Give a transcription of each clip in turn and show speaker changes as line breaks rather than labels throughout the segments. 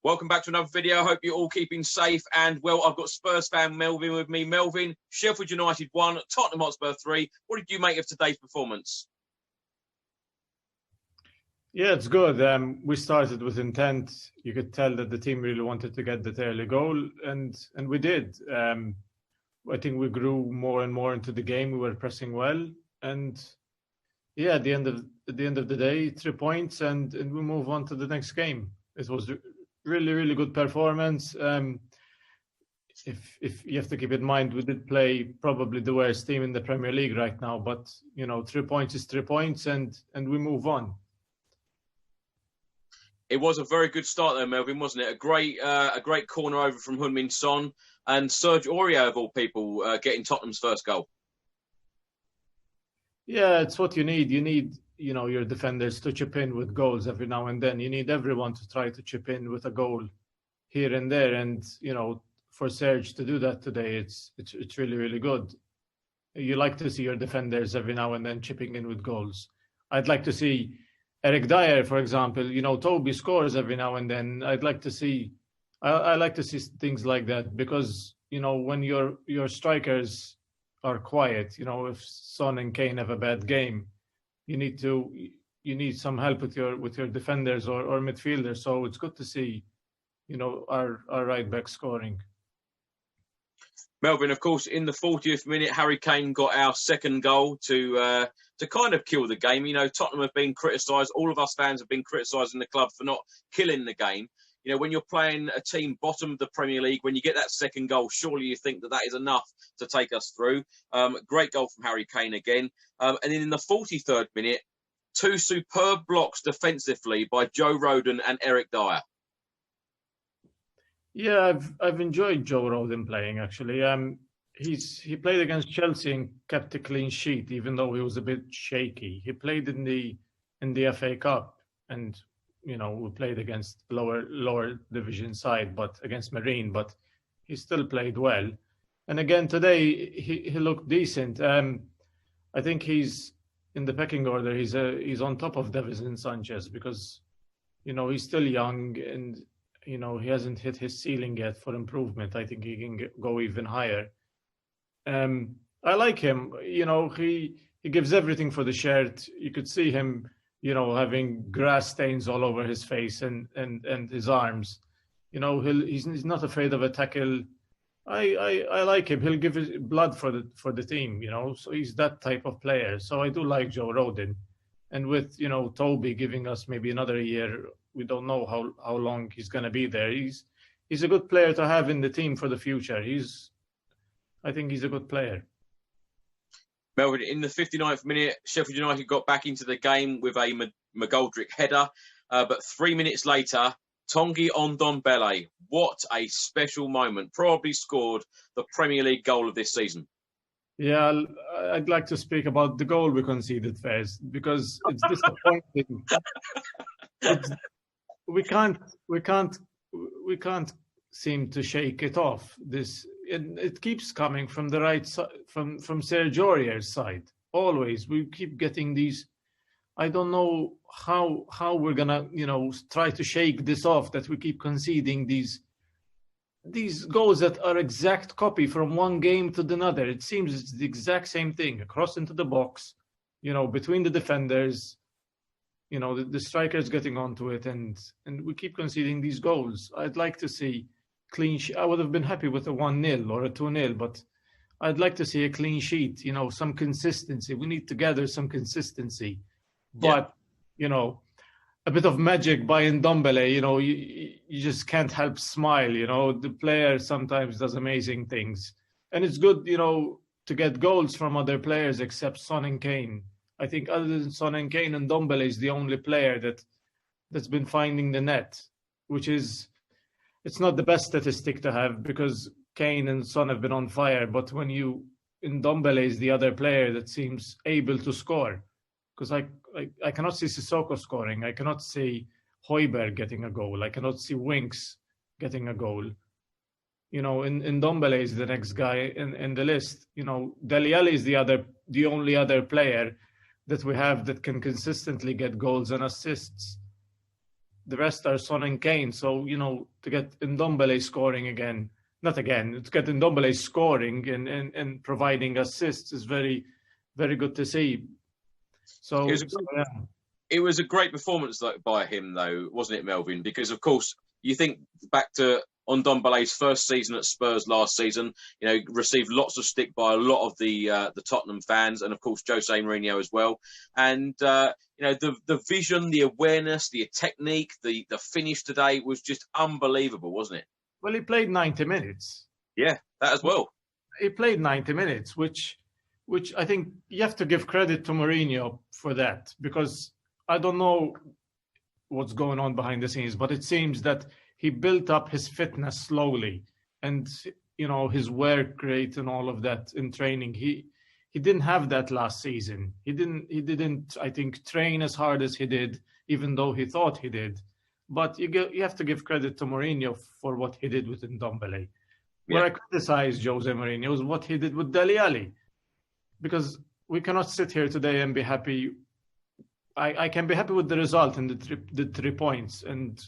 Welcome back to another video. I hope you're all keeping safe and well. I've got Spurs fan Melvyn with me. Melvyn, Sheffield United 1, Tottenham Hotspur 3. What did you make of today's performance?
Yeah, it's good. We started with intent. You could tell that the team really wanted to get that early goal, and we did. I think we grew more and more into the game. We were pressing well, and yeah, at the end of the day, 3 points, and we move on to the next game. It was really good performance. If you have to keep in mind, we did play probably the worst team in the Premier League right now, but 3 points is 3 points, and we move on.
It was a very good start there, Melvyn, wasn't it? A great corner over from Heung-min Son, and Serge Aurier, of all people, getting Tottenham's first goal.
Yeah, it's what you need. You need, your defenders to chip in with goals every now and then. You need everyone to try to chip in with a goal here and there. And, for Serge to do that today, it's really good. You like to see your defenders every now and then chipping in with goals. I'd like to see Eric Dyer, for example. Toby scores every now and then. I like to see things like that because, when your strikers are quiet, if Son and Kane have a bad game, you need some help with your defenders or midfielders. So it's good to see, our right back scoring.
Melvyn, of course, in the 40th minute, Harry Kane got our second goal to kind of kill the game. Tottenham have been criticised. All of us fans have been criticising the club for not killing the game. When you're playing a team bottom of the Premier League, when you get that second goal, surely you think that is enough to take us through. Great goal from Harry Kane again. And then in the 43rd minute, 2 superb blocks defensively by Joe Rodon and Eric Dyer.
Yeah, I've enjoyed Joe Rodon playing, actually. He played against Chelsea and kept a clean sheet, even though he was a bit shaky. He played in the FA Cup, and we played against lower division side, but against Marine, but he still played well. And again today, he looked decent. I think he's in the pecking order. He's on top of Davinson Sanchez because he's still young and he hasn't hit his ceiling yet for improvement. I think he can go even higher. I like him. He gives everything for the shirt. You could see him having grass stains all over his face and his arms. He's not afraid of a tackle. I like him. He'll give his blood for the team, so he's that type of player. So I do like Joe Rodon. And with, Toby giving us maybe another year, we don't know how long he's going to be there. He's a good player to have in the team for the future. I think he's a good player.
Melvyn, in the 59th minute, Sheffield United got back into the game with a McGoldrick header. But 3 minutes later, Tanguy Ndombele, what a special moment. Probably scored the Premier League goal of this season.
Yeah, I'd like to speak about the goal we conceded first because it's disappointing. We can't seem to shake it off. It keeps coming from the right side, from Serge Aurier's side. Always, we keep getting these. I don't know how we're gonna, try to shake this off. That we keep conceding these goals that are exact copy from one game to another. It seems it's the exact same thing across into the box, between the defenders. The strikers getting onto it, and we keep conceding these goals. I'd like to see clean sheet. I would have been happy with a 1-0 or a 2-0, but I'd like to see a clean sheet, some consistency. We need to gather some consistency. But, a bit of magic by Ndombele, you just can't help smile, The player sometimes does amazing things. And it's good, to get goals from other players except Son and Kane. I think other than Son and Kane, Ndombele is the only player that's been finding the net, which is, it's not the best statistic to have because Kane and Son have been on fire. But Ndombele is the other player that seems able to score. Because I cannot see Sissoko scoring. I cannot see Højbjerg getting a goal. I cannot see Winks getting a goal. Ndombele is the next guy in the list. Dele Alli is the only other player that we have that can consistently get goals and assists. the rest are Son and Kane. So, to get Ndombele scoring again, not again, to get Ndombele scoring and providing assists is very, very good to see. So,
it was a great performance by him, though, wasn't it, Melvyn? Because, of course, you think back to Ndombele's first season at Spurs last season, received lots of stick by a lot of the Tottenham fans and, of course, Jose Mourinho as well. And, the vision, the awareness, the technique, the finish today was just unbelievable, wasn't it?
Well, he played 90 minutes.
Yeah, that as well.
He played 90 minutes, which I think you have to give credit to Mourinho for that, because I don't know what's going on behind the scenes, but it seems that he built up his fitness slowly, and his work rate and all of that in training. He didn't have that last season. He didn't I think train as hard as he did, even though he thought he did. But you have to give credit to Mourinho for what he did with Ndombele. Yeah. Where I criticize Jose Mourinho is what he did with Dele Alli, because we cannot sit here today and be happy. I can be happy with the result and the 3 points and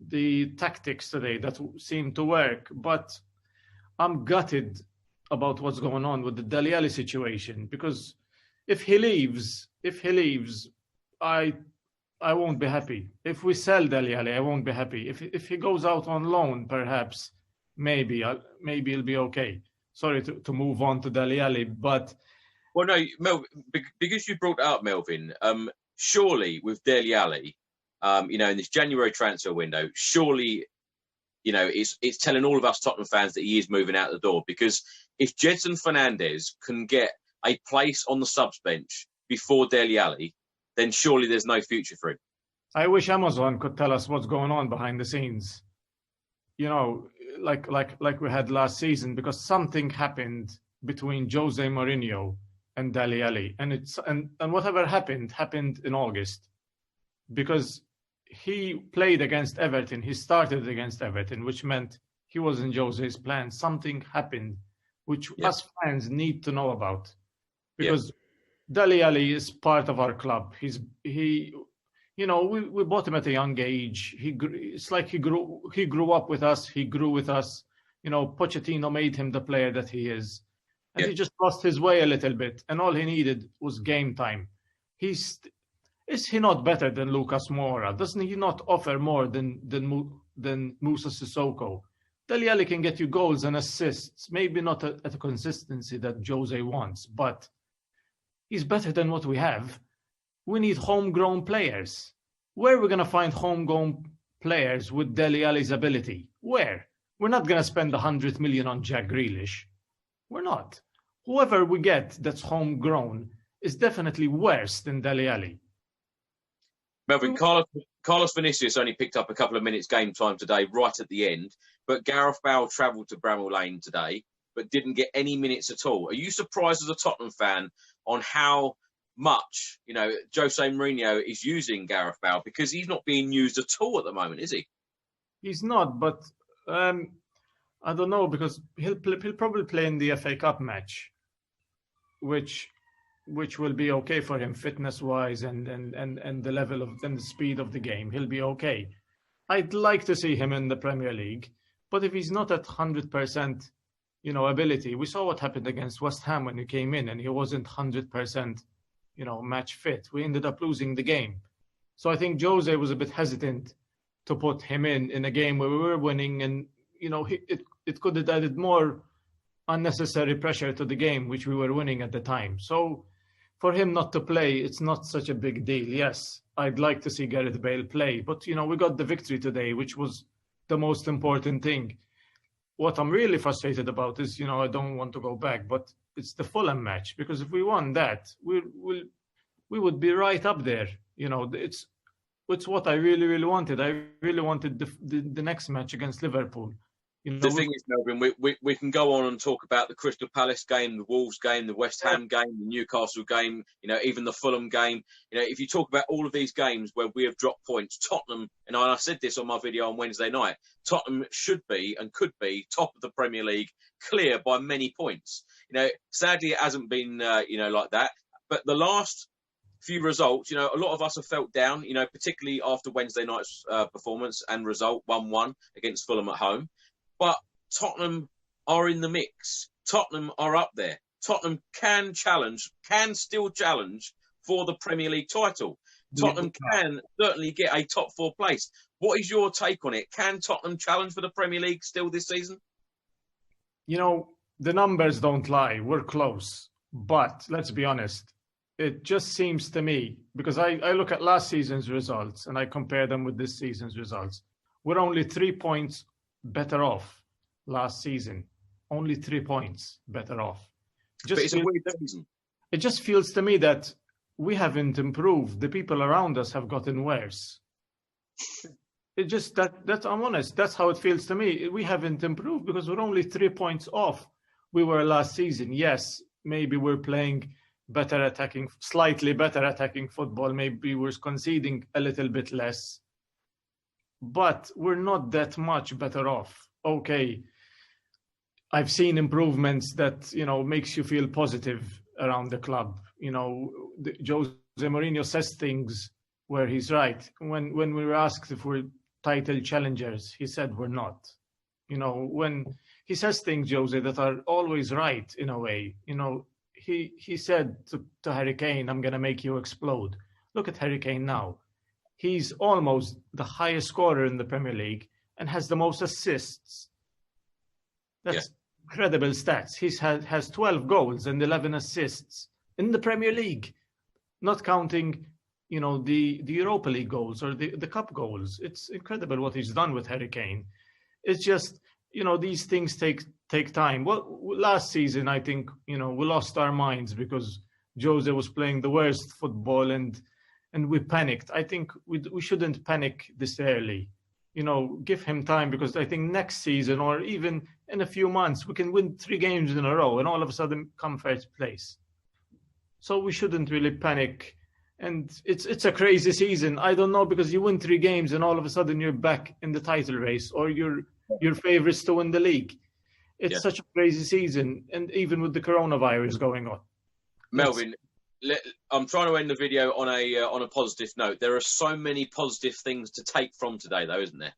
the tactics today that seem to work, but I'm gutted about what's going on with the Dele Alli situation, because if he leaves, I won't be happy. If we sell Dele Alli, I won't be happy. If he goes out on loan, perhaps maybe he'll be okay. Sorry to move on to Dele Alli, but
well, no, Mel, because you brought it up, Melvyn. Surely with Dele Alli, in this January transfer window, surely, it's telling all of us Tottenham fans that he is moving out the door. Because if Gedson Fernandes can get a place on the subs bench before Dele Alli, then surely there's no future for him.
I wish Amazon could tell us what's going on behind the scenes. Like we had last season, because something happened between Jose Mourinho and Dele Alli, and whatever happened in August, because he played against Everton. He started against Everton, which meant he was in Jose's plan. Something happened, which us fans need to know about, because Dele Alli is part of our club. We bought him at a young age. It's like he grew up with us. He grew with us. Pochettino made him the player that he is. And he just lost his way a little bit. And all he needed was game time. Is he not better than Lucas Moura? Doesn't he not offer more than Moussa Sissoko? Dele Alli can get you goals and assists. Maybe not at a consistency that Jose wants, but he's better than what we have. We need homegrown players. Where are we going to find homegrown players with Dele Alli's ability? Where? We're not going to spend 100 million on Jack Grealish. We're not. Whoever we get that's homegrown is definitely worse than Dele Alli.
Melvyn, Carlos Vinicius only picked up a couple of minutes game time today, right at the end. But Gareth Bale travelled to Bramall Lane today, but didn't get any minutes at all. Are you surprised as a Tottenham fan on how much, Jose Mourinho is using Gareth Bale? Because he's not being used at all at the moment, is he?
He's not, but I don't know, because he'll probably play in the FA Cup match, which will be okay for him fitness-wise and the level of and the speed of the game. He'll be okay. I'd like to see him in the Premier League, but if he's not at 100%, ability, we saw what happened against West Ham when he came in and he wasn't 100%, match fit. We ended up losing the game. So I think Jose was a bit hesitant to put him in a game where we were winning, and it could have added more unnecessary pressure to the game, which we were winning at the time. So for him not to play, it's not such a big deal. Yes, I'd like to see Gareth Bale play, but we got the victory today, which was the most important thing. What I'm really frustrated about is, I don't want to go back, but it's the Fulham match, because if we won that, we would be right up there. It's what I really, really wanted. I really wanted the next match against Liverpool.
The thing is, Melvyn, we can go on and talk about the Crystal Palace game, the Wolves game, the West Ham game, the Newcastle game, even the Fulham game. If you talk about all of these games where we have dropped points, Tottenham, and I said this on my video on Wednesday night, Tottenham should be and could be top of the Premier League, clear by many points. Sadly, it hasn't been, like that. But the last few results. You know, a lot of us have felt down, you know, particularly after Wednesday night's performance and result, 1-1 against Fulham at home. But Tottenham are in the mix. Tottenham are up there. Tottenham can still challenge for the Premier League title. Tottenham can certainly get a top 4 place. What is your take on it? Can Tottenham challenge for the Premier League still this season?
You know, the numbers don't lie. We're close. But let's be honest. It just seems to me, because I look at last season's results and I compare them with this season's results. We're only 3 points better off last season. Only 3 points better off.
But it's a weird season.
It just feels to me that we haven't improved. The people around us have gotten worse. It just that I'm honest. That's how it feels to me. We haven't improved because we're only 3 points off. We were last season. Yes, maybe we're playing slightly better attacking football. Maybe we're conceding a little bit less. But we're not that much better off. Okay, I've seen improvements that, you know, makes you feel positive around the club. You know, Jose Mourinho says things where he's right. When we were asked if we're title challengers, he said we're not. You know, when he says things, Jose, that are always right in a way. You know, he said to Harry Kane, I'm going to make you explode. Look at Harry Kane now. He's almost the highest scorer in the Premier League and has the most assists. That's incredible stats. He has 12 goals and 11 assists in the Premier League, not counting, you know, the Europa League goals or the cup goals. It's incredible what he's done with Harry Kane. It's just, you know, these things take time. Well, last season, I think, you know, we lost our minds because Jose was playing the worst football and we panicked. I think we shouldn't panic this early. You know, give him time, because I think next season or even in a few months, we can win 3 games in a row and all of a sudden come first place. So we shouldn't really panic. And it's a crazy season. I don't know, because you win 3 games and all of a sudden you're back in the title race or you're favourites to win the league. It's such a crazy season, and even with the coronavirus going on.
Melvyn, I'm trying to end the video on a positive note. There are so many positive things to take from today, though, isn't there?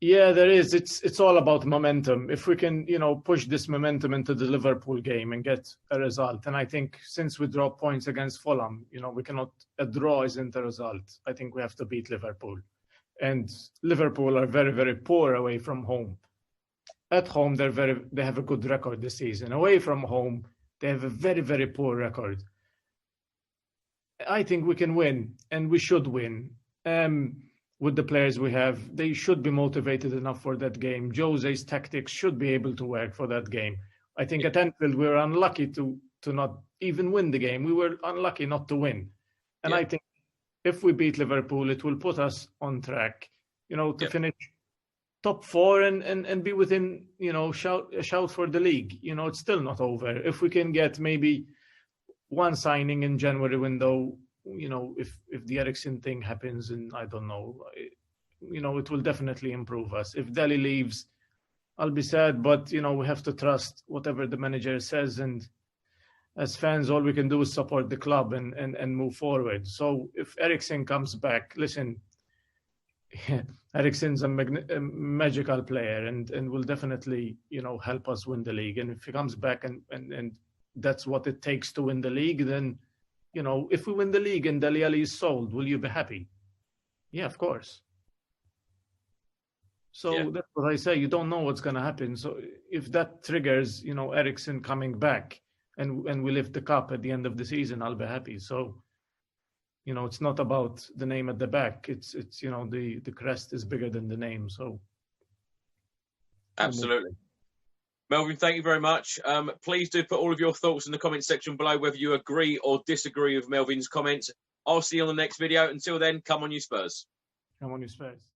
Yeah, there is. It's all about momentum. If we can, you know, push this momentum into the Liverpool game and get a result. And I think since we dropped points against Fulham, you know, a draw isn't a result. I think we have to beat Liverpool. And Liverpool are very, very poor away from home. At home, they have a good record this season. Away from home, they have a very, very poor record. I think we can win, and we should win. With the players we have, they should be motivated enough for that game. Jose's tactics should be able to work for that game. I think at Anfield, we were unlucky to not even win the game. We were unlucky not to win. And I think if we beat Liverpool, it will put us on track, you know, to finish top 4 and be within, you know, shout for the league. You know, it's still not over. If we can get maybe one signing in January window, you know, if the Eriksen thing happens, and I don't know, you know, it will definitely improve us. If Dele leaves, I'll be sad, but, you know, we have to trust whatever the manager says. And as fans, all we can do is support the club and move forward. So if Eriksen comes back, listen, Eriksen's a magical player and will definitely, you know, help us win the league. And if he comes back and that's what it takes to win the league, then, you know, if we win the league and Dele Alli is sold, will you be happy? Yeah, of course. So that's what I say. You don't know what's going to happen. So if that triggers, you know, Eriksen coming back and we lift the cup at the end of the season, I'll be happy. So, you know, it's not about the name at the back. It's you know, the crest is bigger than the name. So
absolutely. Melvyn, thank you very much. Please do put all of your thoughts in the comment section below, whether you agree or disagree with Melvyn's comments. I'll see you on the next video. Until then, come on you Spurs.
Come on you Spurs.